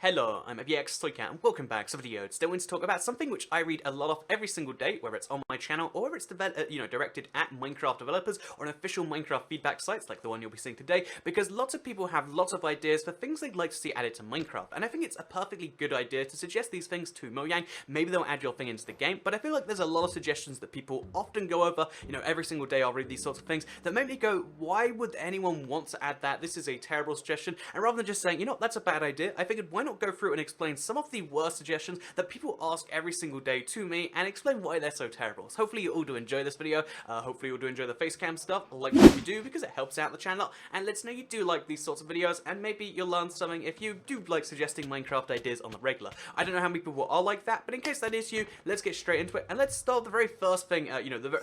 Hello, I'm ibxtoycat and welcome back to the video. Today we're going to talk about something which I read a lot of every single day, whether it's on my channel or whether it's directed at Minecraft developers or an official Minecraft feedback sites like the one you'll be seeing today, because lots of people have lots of ideas for things they'd like to see added to Minecraft, and I think it's a perfectly good idea to suggest these things to Mojang. Maybe they'll add your thing into the game, but I feel like there's a lot of suggestions that people often go over, every single day I'll read these sorts of things that make me go, why would anyone want to add that? This is a terrible suggestion. And rather than just saying, that's a bad idea, I figured why not go through and explain some of the worst suggestions that people ask every single day to me and explain why they're so terrible. So hopefully you all do enjoy this video. Hopefully you all do enjoy the face cam stuff, like what you do, because it helps out the channel and lets know you do like these sorts of videos, and maybe you'll learn something if you do like suggesting Minecraft ideas on the regular. I don't know how many people are like that, but in case that is you, let's get straight into it and let's start the very first thing.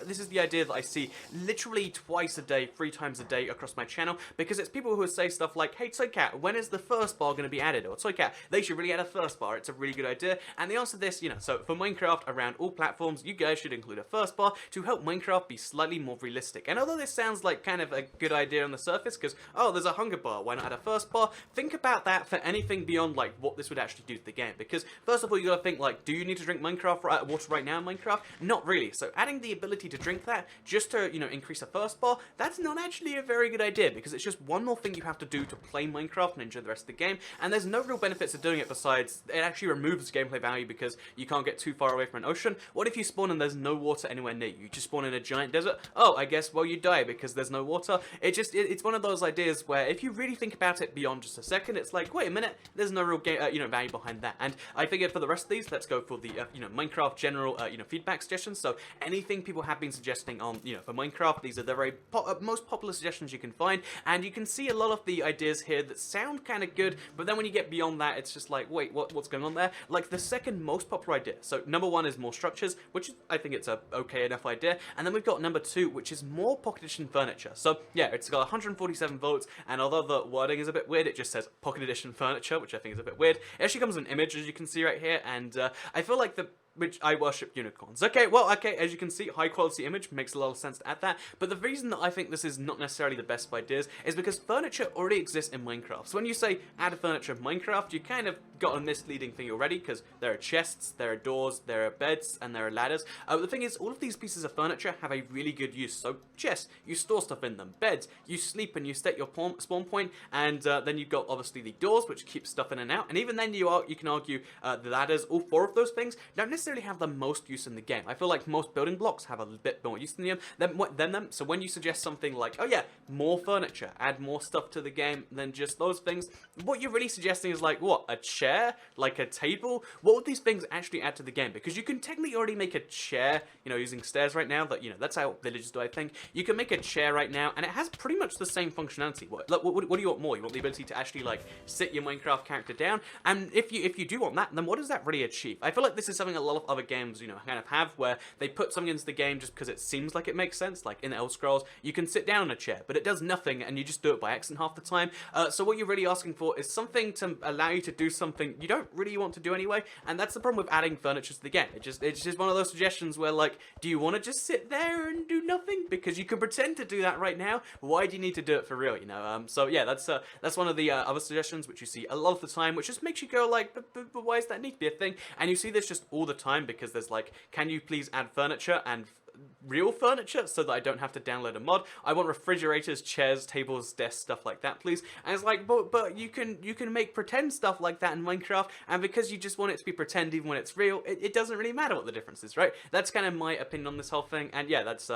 This is the idea that I see literally twice a day, 3 times a day across my channel, because it's people who say stuff like, hey Toycat, when is the first bar going to be added? Or Toycat, they should really add a first bar, it's a really good idea. And the answer to this, so for Minecraft around all platforms, you guys should include a first bar to help Minecraft be slightly more realistic. And although this sounds like kind of a good idea on the surface, because, oh, there's a hunger bar, why not add a first bar? Think about that for anything beyond, like, what this would actually do to the game. Because, first of all, you gotta think, like, do you need to drink water right now in Minecraft? Not really. So adding the ability to drink that, just to, increase a first bar, that's not actually a very good idea, because it's just one more thing you have to do to play Minecraft and enjoy the rest of the game, and there's no real benefits of doing it besides it actually removes gameplay value because you can't get too far away from an ocean. What if you spawn and there's no water anywhere near you? You just spawn in a giant desert? Oh, I guess, well, you die because there's no water. It's one of those ideas where if you really think about it beyond just a second, it's like, wait a minute, there's no real value behind that. And I figured for the rest of these, let's go for the Minecraft general feedback suggestions. So anything people have been suggesting on for Minecraft, these are the very most popular suggestions you can find, and you can see a lot of the ideas here that sound kind of good, but then when you get beyond that, it's just like, wait, what's going on there? Like the second most popular idea. So number 1 is more structures, which I think it's a okay enough idea, and then we've got number 2, which is more pocket edition furniture. So yeah, it's got 147 votes, and although the wording is a bit weird, it just says pocket edition furniture, which I think is a bit weird. It actually comes with an image, as you can see right here, and I feel like which I worship unicorns. Okay, as you can see, high quality image makes a lot of sense to add that, but the reason that I think this is not necessarily the best of ideas is because furniture already exists in Minecraft. So when you say add furniture in Minecraft, you kind of got a misleading thing already, because there are chests, there are doors, there are beds, and there are ladders. The thing is, all of these pieces of furniture have a really good use. So chests, you store stuff in them. Beds, you sleep and you set your spawn point, and then you've got obviously the doors, which keep stuff in and out, and even then you can argue the ladders. All 4 of those things don't necessarily have the most use in the game. I feel like most building blocks have a bit more use than them. So when you suggest something like, oh yeah, more furniture, add more stuff to the game than just those things, what you're really suggesting is like, what, a chair? Like a table? What would these things actually add to the game? Because you can technically already make a chair, using stairs right now, that, that's how villagers do, I think. You can make a chair right now, and it has pretty much the same functionality. What do you want more? You want the ability to actually, like, sit your Minecraft character down? And if you do want that, then what does that really achieve? I feel like this is something a lot of other games, kind of have, where they put something into the game just because it seems like it makes sense. Like in Elder Scrolls, you can sit down in a chair, but it does nothing, and you just do it by accident half the time. So what you're really asking for is something to allow you to do something you don't really want to do anyway, and that's the problem with adding furniture to the game. It's just one of those suggestions where, like, do you want to just sit there and do nothing? Because you can pretend to do that right now. Why do you need to do it for real, So yeah, that's one of the other suggestions which you see a lot of the time, which just makes you go like, but why does that need to be a thing? And you see this just all the time, because there's like, can you please add furniture and real furniture so that I don't have to download a mod? I want refrigerators, chairs, tables, desks, stuff like that, please. And it's like, but you can make pretend stuff like that in Minecraft, and because you just want it to be pretend even when it's real, it doesn't really matter what the difference is, right? That's kind of my opinion on this whole thing, and yeah, that's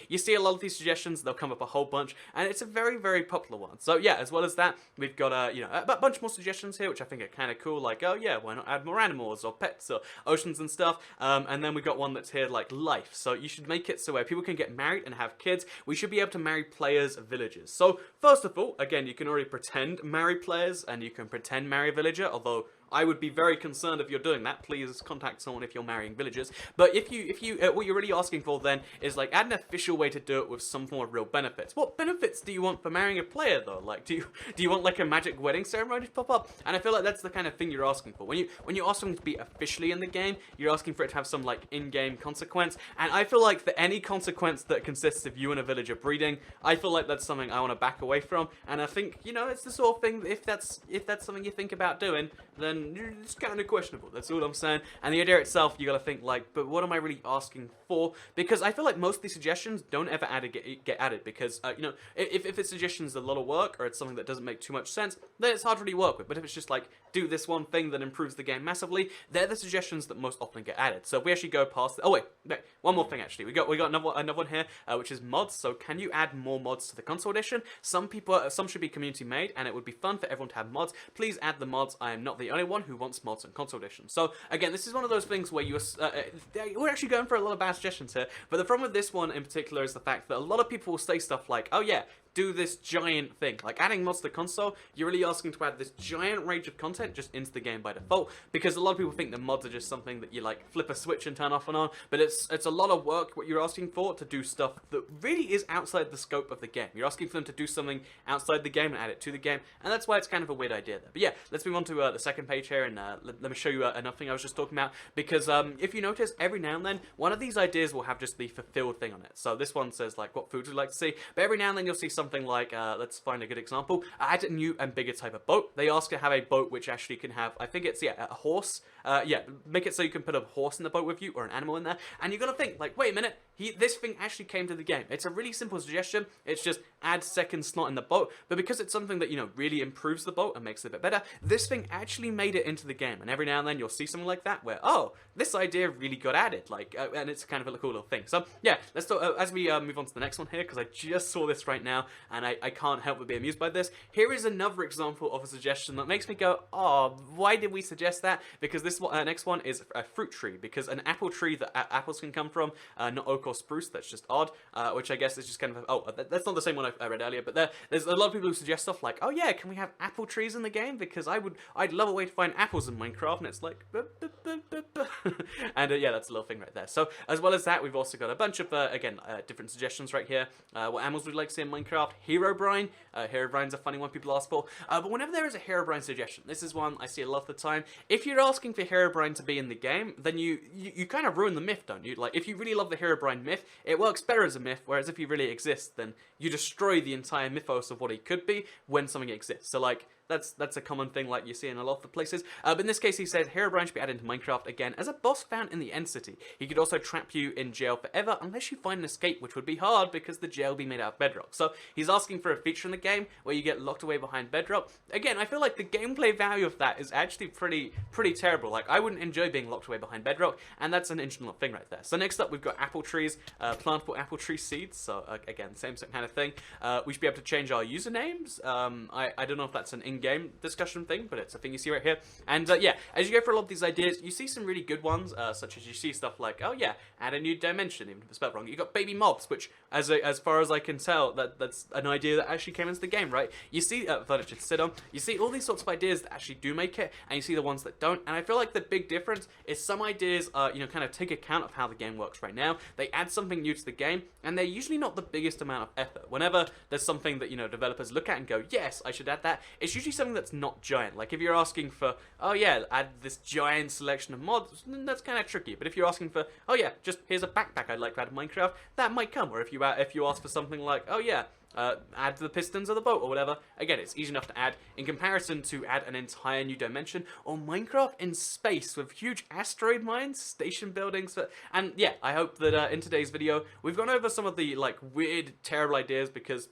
you see a lot of these suggestions, they'll come up a whole bunch, and it's a very, very popular one. So yeah, as well as that, we've got a bunch more suggestions here, which I think are kind of cool, like, oh yeah, why not add more animals or pets or oceans and stuff, and then we've got one that's here like life. So you should make it so where people can get married and have kids. We should be able to marry players' villagers. So first of all, again, you can already pretend marry players, and you can pretend marry a villager, although I would be very concerned if you're doing that. Please contact someone if you're marrying villagers. But if you what you're really asking for then is like add an official way to do it with some form of real benefits. What benefits do you want for marrying a player though? Like do you want like a magic wedding ceremony to pop up? And I feel like that's the kind of thing you're asking for. When you ask something to be officially in the game, you're asking for it to have some like in-game consequence. And I feel like for any consequence that consists of you and a villager breeding, I feel like that's something I want to back away from. And I think, you know, it's the sort of thing that if that's something you think about doing, then it's kind of questionable. That's all I'm saying. And the idea itself, you gotta think like, but what am I really asking for? Because I feel like most of these suggestions don't ever get added because, you know, if a suggestion's a lot of work or it's something that doesn't make too much sense, then it's hard to really work with. But if it's just like, do this one thing that improves the game massively, they're the suggestions that most often get added. So if we actually go past, oh wait, one more thing actually. We got another one here, which is mods. So can you add more mods to the console edition? Some should be community made, and it would be fun for everyone to have mods. Please add the mods. I am not the only one who wants mods on console edition. So again, this is one of those things where we're actually going for a lot of bad suggestions here. But the problem with this one in particular is the fact that a lot of people will say stuff like, oh yeah, do this giant thing. Like adding mods to the console, you're really asking to add this giant range of content just into the game by default, because a lot of people think that mods are just something that you like flip a switch and turn off and on, but it's a lot of work what you're asking for to do stuff that really is outside the scope of the game. You're asking for them to do something outside the game and add it to the game, and that's why it's kind of a weird idea there. But yeah, let's move on to the second page here, and let me show you another thing I was just talking about, because if you notice, every now and then, one of these ideas will have just the fulfilled thing on it. So this one says like, what foods would you like to see? But every now and then you'll see something like, let's find a good example. Add a new and bigger type of boat. They ask to have a boat which actually can have, I think it's, yeah, a horse. Yeah, make it so you can put a horse in the boat with you, or an animal in there. And you're gonna think, like, wait a minute, this thing actually came to the game. It's a really simple suggestion. It's just add second slot in the boat. But because it's something that, you know, really improves the boat and makes it a bit better, this thing actually made it into the game. And every now and then you'll see something like that where, oh, this idea really got added. Like, and it's kind of a cool little thing. So yeah, let's talk, as we move on to the next one here, because I just saw this right now and I can't help but be amused by this. Here is another example of a suggestion that makes me go, oh, why did we suggest that? Because this next one is a fruit tree, because an apple tree that apples can come from, not oak or spruce. That's just odd, which I guess is just kind of, oh, that's not the same one I read earlier, but there's a lot of people who suggest stuff like, oh yeah, can we have apple trees in the game? Because I'd love a way to find apples in Minecraft, and it's like, and yeah, that's a little thing right there. So as well as that, we've also got a bunch of, again, different suggestions right here. What animals would you like to see in Minecraft? Herobrine. Herobrine's a funny one people ask for, but whenever there is a Herobrine suggestion, this is one I see a lot of the time. If you're asking for Herobrine to be in the game, then you kind of ruin the myth, don't you? Like, if you really love the Herobrine myth, it works better as a myth, whereas if he really exists, then you destroy the entire mythos of what he could be when something exists. So like, that's a common thing like you see in a lot of the places. But in this case, he says Herobrine should be added into Minecraft again as a boss found in the End City. He could also trap you in jail forever unless you find an escape, which would be hard because the jail will be made out of bedrock. So he's asking for a feature in the game where you get locked away behind bedrock. Again, I feel like the gameplay value of that is actually pretty terrible. Like, I wouldn't enjoy being locked away behind bedrock, and that's an interesting little thing right there. So next up, we've got apple trees, plantable apple tree seeds. So again, same kind of thing. We should be able to change our usernames. I don't know if that's an in-game discussion thing, but it's a thing you see right here. And yeah, as you go through a lot of these ideas, you see some really good ones, such as you see stuff like, oh yeah, add a new dimension, even if it's spelled wrong. You got baby mobs, which as far as I can tell, that's an idea that actually came into the game, right? You see furniture to sit on. You see all these sorts of ideas that actually do make it, and you see the ones that don't. And I feel like the big difference is some ideas, you know, kind of take account of how the game works right now. They add something new to the game, and they're usually not the biggest amount of effort. Whenever there's something that, you know, developers look at and go, yes, I should add that, it's usually something that's not giant. Like if you're asking for, oh yeah, add this giant selection of mods, then that's kind of tricky. But if you're asking for, oh yeah, just here's a backpack I'd like to add in Minecraft, that might come. Or if you ask for something like, oh yeah, add the pistons of the boat or whatever, again, it's easy enough to add in comparison to add an entire new dimension or Minecraft in space with huge asteroid mines, station buildings, and yeah, I hope that in today's video we've gone over some of the like weird, terrible ideas, because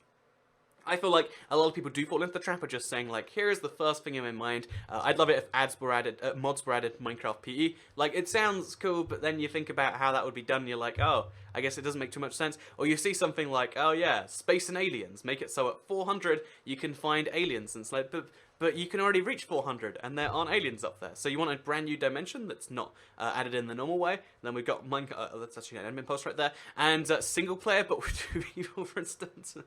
I feel like a lot of people do fall into the trap of just saying like, here is the first thing in my mind. I'd love it if mods were added to Minecraft PE. Like, it sounds cool, but then you think about how that would be done and you're like, oh, I guess it doesn't make too much sense. Or you see something like, oh yeah, space and aliens. Make it so at 400 you can find aliens. And it's like, but but you can already reach 400, and there aren't aliens up there. So you want a brand new dimension that's not added in the normal way. Then we've got Minecraft, that's actually an admin post right there, and single player, but with 2 people, for instance.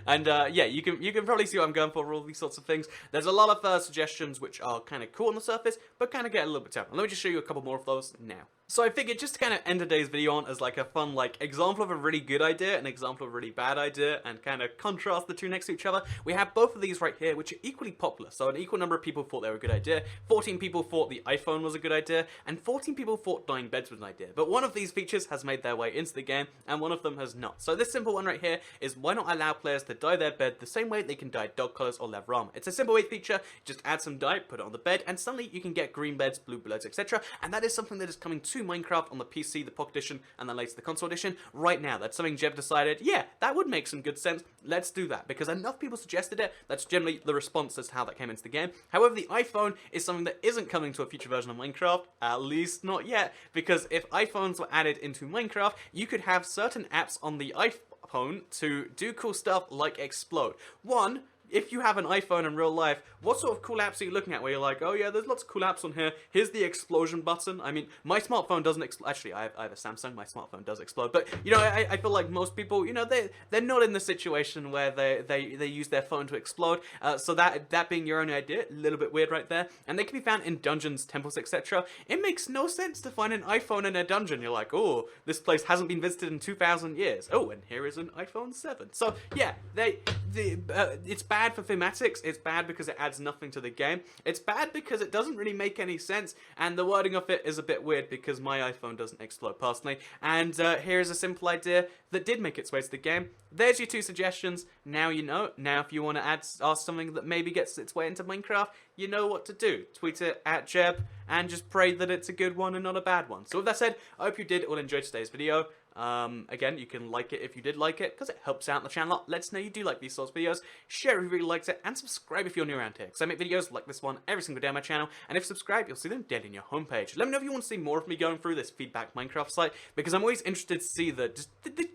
And yeah, you can probably see what I'm going for all these sorts of things. There's a lot of suggestions which are kind of cool on the surface, but kind of get a little bit down. Let me just show you a couple more of those now. So I figured just to kind of end today's video on as like a fun example of a really good idea, an example of a really bad idea, and kind of contrast the two next to each other, we have both of these right here, which are equally popular. So an equal number of people thought they were a good idea, 14 people thought the iPhone was a good idea, and 14 people thought dyeing beds was an idea. But one of these features has made their way into the game, and one of them has not. So this simple one right here is why not allow players to dye their bed the same way they can dye dog collars or leather armor. It's a simple way feature, just add some dye, put it on the bed, and suddenly you can get green beds, blue beds, etc. And that is something that is coming to Minecraft on the PC, the Pocket Edition, and then later the Console Edition right now. That's something Jeb decided, yeah, that would make some good sense. Let's do that, because enough people suggested it. That's generally the response as to how that came into the game. However, the iPhone is something that isn't coming to a future version of Minecraft, at least not yet, because if iPhones were added into Minecraft, you could have certain apps on the iPhone to do cool stuff like explode. One, if you have an iPhone in real life, what sort of cool apps are you looking at where you're like, oh yeah, there's lots of cool apps on here, here's the explosion button? I mean, my smartphone doesn't explode. Actually, I have a Samsung, my smartphone does explode, but, you know, I feel like most people, you know, they're not in the situation where they use their phone to explode, so that being your own idea, a little bit weird right there, and they can be found in dungeons, temples, etc. It makes no sense to find an iPhone in a dungeon. You're like, oh, this place hasn't been visited in 2,000 years. Oh, and here is an iPhone 7. So, yeah, it's bad for thematics, it's bad because it adds nothing to the game, it's bad because it doesn't really make any sense, and the wording of it is a bit weird because my iPhone doesn't explode personally, and here's a simple idea that did make its way to the game. There's your 2 suggestions, now you know. Now if you want to ask something that maybe gets its way into Minecraft, you know what to do. Tweet it at Jeb, and just pray that it's a good one and not a bad one. So with that said, I hope you did all enjoy today's video. Again, you can like it if you did like it, because it helps out the channel a lot. Let us know you do like these sorts of videos, share if you really liked it, and subscribe if you're new around here, because I make videos like this one every single day on my channel, and if you subscribe, you'll see them daily on your homepage. Let me know if you want to see more of me going through this feedback Minecraft site, because I'm always interested to see the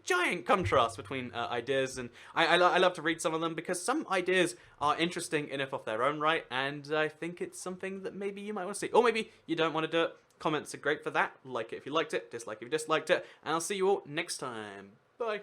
giant contrast between ideas, and I love to read some of them, because some ideas are interesting enough of their own right, and I think it's something that maybe you might want to see, or maybe you don't want to do it. Comments are great for that. Like it if you liked it, dislike if you disliked it, and I'll see you all next time. Bye.